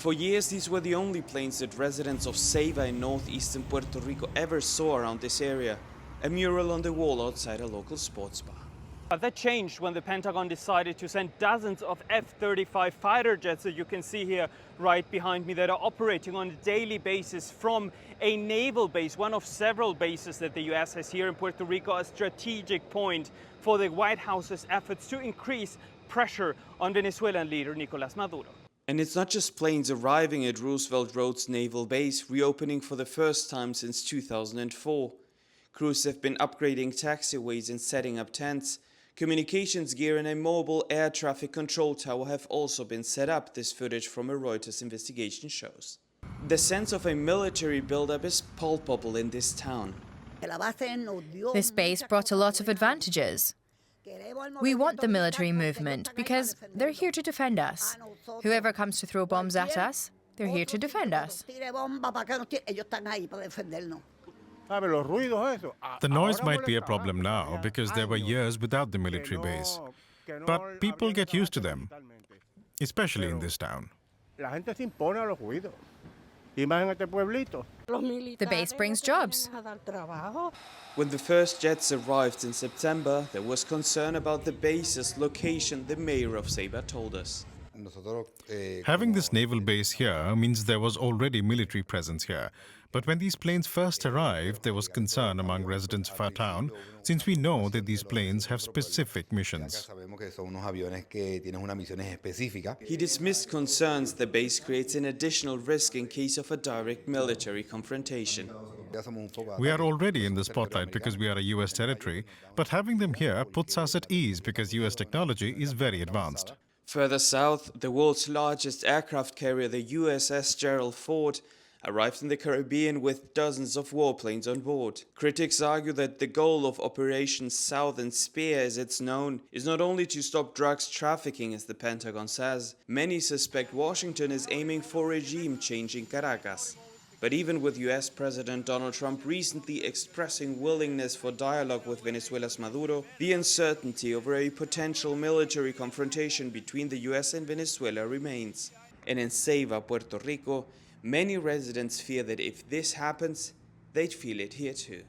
For years, these were the only planes that residents of Ceiba in northeastern Puerto Rico ever saw around this area, a mural on the wall outside a local sports bar. That changed when the Pentagon decided to send dozens of F-35 fighter jets that you can see here right behind me that are operating on a daily basis from a naval base, one of several bases that the US has here in Puerto Rico, a strategic point for the White House's efforts to increase pressure on Venezuelan leader Nicolás Maduro. And it's not just planes arriving at Roosevelt Roads Naval Base, reopening for the first time since 2004. Crews have been upgrading taxiways and setting up tents. Communications gear and a mobile air traffic control tower have also been set up, this footage from a Reuters investigation shows. The sense of a military buildup is palpable in this town. This base brought a lot of advantages. We want the military movement because they're here to defend us. Whoever comes to throw bombs at us, they're here to defend us. The noise might be a problem now because there were years without the military base. But people get used to them, especially in this town. The base brings jobs. When the first jets arrived in September, there was concern about the base's location, the mayor of Ceiba told us. Having this naval base here means there was already military presence here. But when these planes first arrived, there was concern among residents of our town, since we know that these planes have specific missions. He dismissed concerns the base creates an additional risk in case of a direct military confrontation. We are already in the spotlight because we are a US territory, but having them here puts us at ease because US technology is very advanced. Further south, the world's largest aircraft carrier, the USS Gerald Ford, arrived in the Caribbean with dozens of warplanes on board. Critics argue that the goal of Operation Southern Spear, as it's known, is not only to stop drugs trafficking, as the Pentagon says. Many suspect Washington is aiming for regime change in Caracas. But even with US President Donald Trump recently expressing willingness for dialogue with Venezuela's Maduro, the uncertainty over a potential military confrontation between the US and Venezuela remains. And in Ceiba, Puerto Rico, many residents fear that if this happens, they'd feel it here too.